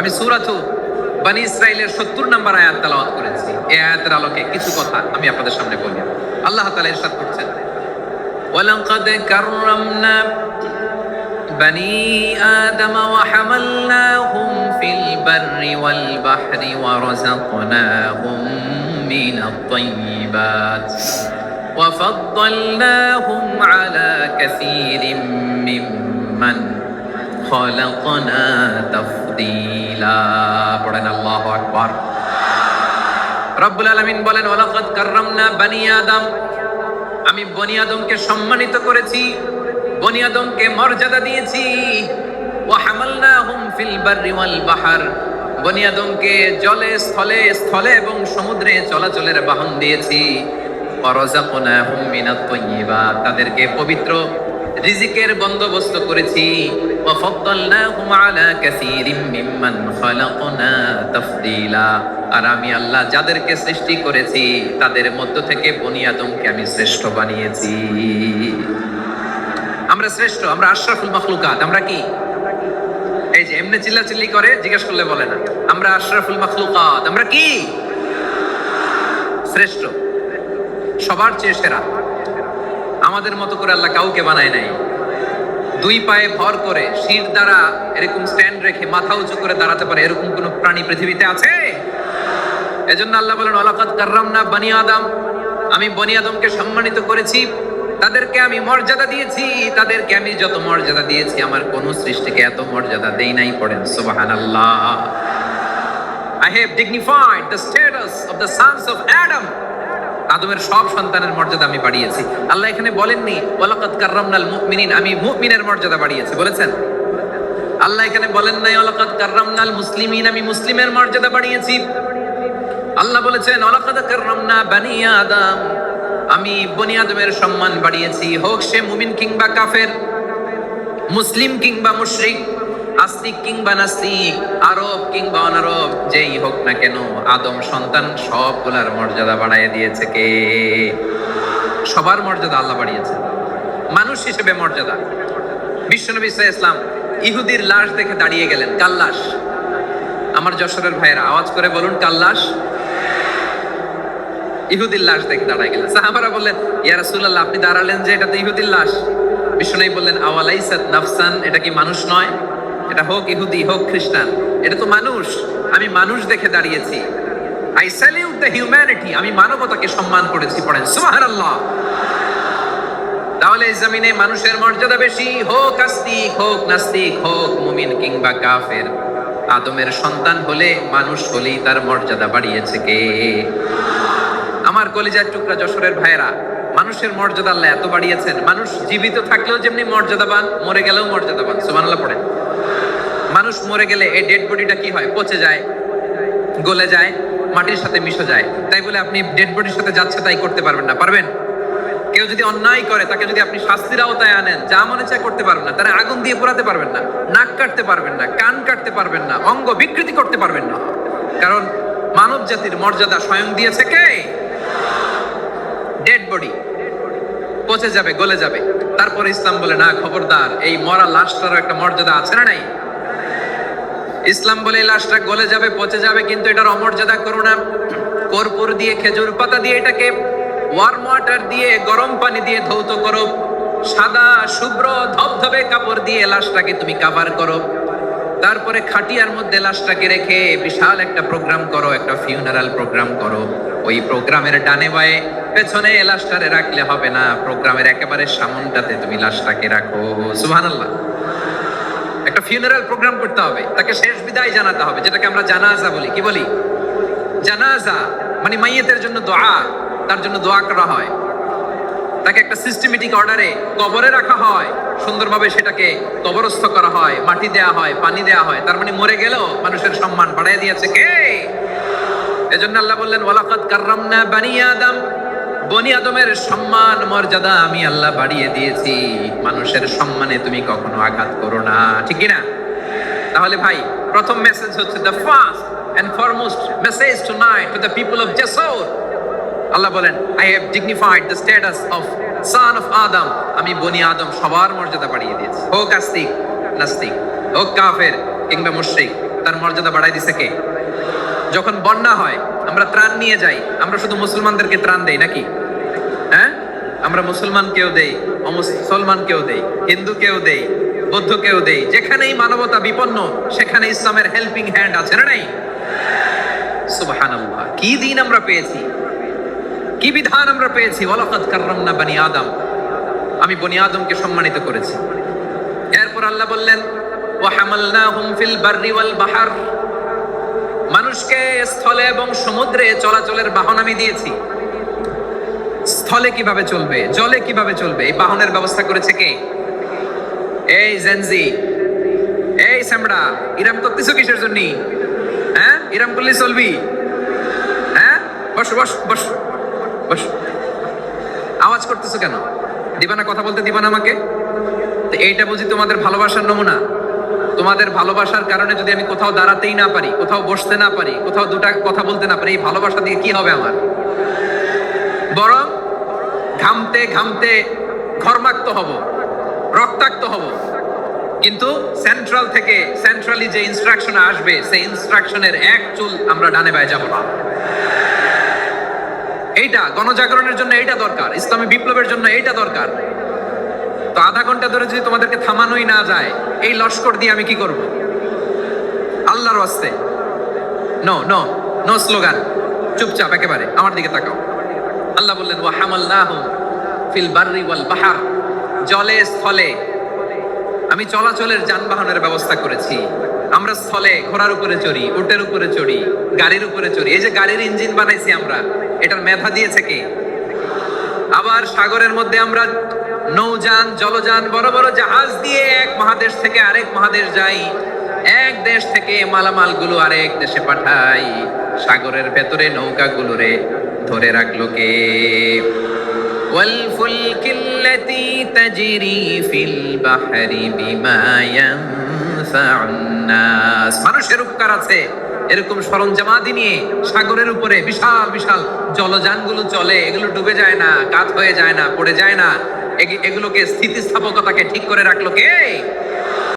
আমি সূরাতু বনী ইসরাইলের 70 নম্বর আয়াত তেলাওয়াত করেছি। এই আয়াতের আলোকে কিছু কথা আমি আপনাদের সামনে বলি। আল্লাহ তাআলা ইরশাদ করছেন, ওয়ালাকাদ কাররামনা বনী আদম ওয়া হামালনাহুম ফিল বাররি ওয়াল বাহরি ওয়া রাযাকনাহুম মিনাত তাইয়্যিবাত ওয়া ফাদ্দালনাহুম আলা কাসীরিম মিম্মান খালাকনা তাফদীলা। পড়েন আল্লাহু আকবার। রব্বুল আলামিন বলেন, ওয়ালাকাদ কাররামনা বনী আদম, আমি বনী আদমকে সম্মানিত করেছি, বনী আদমকে মর্যাদা দিয়েছি। ওয়া হামালনাহুম ফিল বাররি ওয়াল বাহর, বনী আদমকে জলে স্থলে স্থলে এবং সমুদ্রে চলাচলের বাহন দিয়েছি। ওয়া রাযাকনাহুম মিনাত তাইয়্যিবাত, তাদেরকে পবিত্র রিজিকের বন্দোবস্ত করেছি। ওয়া ফাদ্দালনাহুম আলা কাসীরিম মিম্মান খালাকনা তাফদীলা, আর আমি আল্লাহ যাদেরকে সৃষ্টি করেছি তাদের মধ্য থেকে বনী আদমকে আমি শ্রেষ্ঠ বানিয়েছি। আমরা শ্রেষ্ঠ, আমরা আশরাফুল মাখলুকাত। আমরা কি এই যে এমনি চিল্লাচিল্লি করে জিজ্ঞেস করলে বলে না, আমরা আশরাফুল মাখলুকাত। আমরা কি শ্রেষ্ঠ, সবার চেয়ে সেরা। আমাদের মতো করে আল্লাহ কাউকে বানায় নাই। দুই পায়ে ভর করে শির দ্বারা এরকম স্ট্যান্ড রেখে মাথা উঁচু করে দাঁড়াতে পারে এরকম কোন প্রাণী পৃথিবীতে আছে? এজন্য আল্লাহ বলেন, ওয়ালাকাদ কাররামনা বনী আদম, আমি বনী আদমকে সম্মানিত করেছি, তাদেরকে আমি মর্যাদা দিয়েছি। তাদেরকে আমি যত মর্যাদা দিয়েছি আমার কোন সৃষ্টিকে এত মর্যাদা দেই নাই। পড়েন সুবহানাল্লাহ। I have dignified the status of the sons of Adam, আদমের সব সন্তানের মর্যাদা আমি বাড়িয়েছি। আল্লাহ এখানে বলেননি ওয়ালাকাদ কাররামনাল মুমিনিন, আমি মুমিনের মর্যাদা বাড়িয়েছি, বলেছেন? আল্লাহ এখানে বলেন নাই ওয়ালাকাদ কাররামনাল মুসলিমিন, আমি মুসলিমের মর্যাদা বাড়িয়েছি। আল্লাহ বলেছেন ওয়ালাকাদ কাররামনা বনী আদম, আমি বনী আদমের সম্মান বাড়িয়েছি। হোক সে মুমিন কিংবা কাফের, মুসলিম কিংবা মুশরিক, আস্তিক কিংবা নাস্তিক, আরব কিংবা অনারব, যেই হোক না কেন আদম সন্তান সবগুলার মর্যাদা বাড়ায় দিয়েছে কে? সবার মর্যাদা আল্লাহ বাড়িয়েছে। মানুষ হিসেবে মর্যাদা, বিশ্বনবী সাল্লাল্লাহু আলাইহি ওয়াসাল্লাম ইহুদির লাশ দেখে দাঁড়িয়ে গেলেন। কাল্লাশ, আমার যশোরের ভাইরা আওয়াজ করে বলুন কাল্লাশ। ইহুদির লাশ দেখে দাঁড়ায় গেলেন। সাহাবারা বললেন, ইয়া রাসূলুল্লাহ, আপনি দাঁড়ালেন যে, এটা তো ইহুদির লাশ। বিশ্বনবী বললেন, আওয়ালাইসাত নাফসান, এটা কি মানুষ নয়? এটা হোক ইহুদি হোক খ্রিস্টান, এটা তো মানুষ। আমি মানুষ দেখে দাঁড়িয়েছি। আই স্যালিউট দ্য হিউম্যানিটি, আমি মানবতাকে সম্মান করেছি। পড়েন সুবহানাল্লাহ। তাহলে এই জমিনে মানুষের মর্যাদা বেশি, হোক আস্তিক হোক নাস্তিক, হোক মুমিন কিংবা কাফের। আদমের সন্তান হলে, মানুষ হলেই তার মর্যাদা বাড়িয়েছে কে? আমার কলিজার টুকরা যশোরের ভাইয়েরা, মানুষের মর্যাদা আল্লাহ এত বাড়িয়েছেন। মানুষ জীবিত থাকলেও যেমনি মর্যাদাবান, মরে গেলেও মর্যাদাবান। সুবহানাল্লাহ পড়েন। মানুষ মরে গেলে এই ডেড বডিটা কি হয়? পচে যায়, গলে যায়, মাটির সাথে মিশে যায়। তাই বলে আপনি ডেড বডির সাথে যাচ্ছে তাই করতে পারবেন না। পারবেন? কেউ যদি অন্যায় করে তাকে যদি আপনি শাস্তির আওতায় আনেন, যা মনে চায় করতে পারবেন না। তারা আগুন দিয়ে পোড়াতে পারবেন না, নাক কাটতে পারবেন না, কান কাটতে পারবেন না, অঙ্গ বিকৃতি করতে পারবেন না। কারণ মানব জাতির মর্যাদা স্বয়ং দিয়েছে কে? ডেড বডি পচে যাবে, গলে যাবে। তারপরে ইসলাম বলে না, খবরদার, এই মরা লাশটারও একটা মর্যাদা আছে না নাই? ইসলাম বলে এই লাশটা গলে যাবে, পচে যাবে, কিন্তু এটার অমর্যাদা করো না। কর্পূর দিয়ে, খেজুর পাতা দিয়ে, এটাকে ওয়ার্ম ওয়াটার দিয়ে, গরম পানি দিয়ে ধৌত করো। সাদা শুভ্র ধবধবে কাপড় দিয়ে লাশটাকে তুমি কভার করো। তারপরে খাটিয়ার মধ্যে লাশটাকে রেখে বিশাল একটা প্রোগ্রাম করো, একটা ফিউনারাল প্রোগ্রাম করো। ওই প্রোগ্রামের ডানে বায়ে পেছনে লাশটারে রাখলে হবে না, প্রোগ্রামের একেবারে সামনটাতে তুমি লাশটাকে রাখো। সুবহানাল্লাহ। একটা ফিউনারাল প্রোগ্রাম করতে হবে, তাকে শেষ বিদায় জানাতে হবে, যেটাকে আমরা জানাজা বলি। কি বলি? জানাজা মানে মাইয়েতের জন্য দোয়া, তার জন্য দোয়া করা হয়। তাকে একটা সিস্টেমেটিক অর্ডারে কবরে রাখা হয়, সুন্দরভাবে সেটাকে কবরস্থ করা হয়, মাটি দেয়া হয়, পানি দেয়া হয়। তার মানে মরে গেলেও মানুষের সম্মান বাড়ায় দিয়েছে কে? এজন্য আল্লাহ বললেন ওয়ালাকাদ কাররামনা বনী আদম, বনী আদমের সম্মান মর্যাদা আমি আল্লাহ বাড়িয়ে দিয়েছি। মানুষের সম্মানে তুমি কখনো আঘাত করো না, ঠিক কি না? তাহলে ভাই, প্রথম মেসেজ হচ্ছে the first and foremost message tonight to the people of Jasur. আল্লাহ বলেন, I have dignified the status of son of Adam, আমি বনী আদম সবার মর্যাদা বাড়িয়ে দিয়েছি। হোক আস্তিক নাস্তিক, হোক কাফের কিংবা মুশরিক, তার মর্যাদা বাড়াই দিছে কে? যখন বন্যা হয় আমরা ত্রাণ নিয়ে যাই, আমরা শুধু মুসলমানদেরকে ত্রাণ দেই নাকি? হ্যাঁ, আমরা মুসলমানকেও দেই, অমুসলমানকেও দেই, হিন্দুকেও দেই, বৌদ্ধকেও দেই। যেখানেই মানবতা বিপন্ন সেখানে ইসলামের হেল্পিং হ্যান্ড আছে না নাই? সুবহানাল্লাহ, কি দিন আমরা পেয়েছি, কি বিধান আমরা পেয়েছি। ওয়ালাকাদ কাররামনা বনি আদম, আমি বনি আদমকে সম্মানিত করেছি। এরপর আল্লাহ বললেন ওয়া হামালনাহুম ফিল বাররি ওয়াল বাহর, মানুষকে স্থলে এবং সমুদ্রে চলাচলের বাহন আমি দিয়েছি। স্থলে কিভাবে চলবে, জলে কিভাবে চলবে, এই বাহনের ব্যবস্থা করেছে কে? এই জেনজি, এই সামড়া, ইরাম করতেছো কিসের জন্য? হ্যাঁ, ইরাম করলে চলবি? হ্যাঁ, বস বস বস বস, আওয়াজ করতেছো কেন? দিবা না, কথা বলতে দিবা না আমাকে? তো এইটা বুঝি তোমাদের ভালোবাসার নমুনা? তোমাদের ভালোবাসার কারণে যদি আমি কোথাও দাঁড়াতেই না পারি, কোথাও বসতে না পারি, কোথাও দুটা কথা বলতে না পারি, এই ভালোবাসা দিয়ে কি হবে আমার? বরং ঘামতে ঘামতে ঘর্মাক্ত হব, রক্তাক্ত হব। কিন্তু সেন্ট্রাল থেকে, সেন্ট্রালি যে ইনস্ট্রাকশন আসবে সেই ইনস্ট্রাকশনের এক চুল আমরা ডানে বায়ে যাব না। এইটা গণজাগরণের জন্য এইটা দরকার, ইসলামী বিপ্লবের জন্য এইটা দরকার। তো আধা ঘন্টা ধরে যদি তোমাদেরকে থামানোই না যায়, এই লস্কর দিয়ে আমি কি করব? আল্লাহর ওয়াস্তে নো নো নো স্লোগান, চুপচাপ একেবারে আমার দিকে তাকাও। আল্লাহ বললেন ওয়া হামালনাহুম ফিল বাররি ওয়াল বাহর, জলে স্থলে আমি চলাচলের যানবাহনের ব্যবস্থা করেছি। আমরা স্থলে ঘোড়ার উপরে চড়ি, উটের উপরে চড়ি, গাড়ির উপরে চড়ি। এই যে গাড়ির ইঞ্জিন বানাইছি আমরা, এটার মেধা দিয়েছে কে? আবার সাগরের মধ্যে আমরা নৌযান, জলযান, বড় বড় জাহাজ দিয়ে এক মহাদেশ থেকে আরেক মহাদেশ যাই, এক দেশ থেকে মালামাল গুলো আরেক দেশে পাঠাই। সাগরের ভেতরে নৌকাগুলোরে ধরে রাখলো কে? ওয়াল ফুলকিল্লাতি তাজরি ফিল বাহরি বিমা ইয়ানফাউন নাস, মানুষের উপকার আছে এরকম সরঞ্জামাদি নিয়ে সাগরের উপরে বিশাল বিশাল জলযানগুলো চলে। এগুলো ডুবে যায় না, কাত হয়ে যায় না, পড়ে যায় না। এগুলোকে স্থিতিস্থাপকতাকে ঠিক করে রাখলো কে?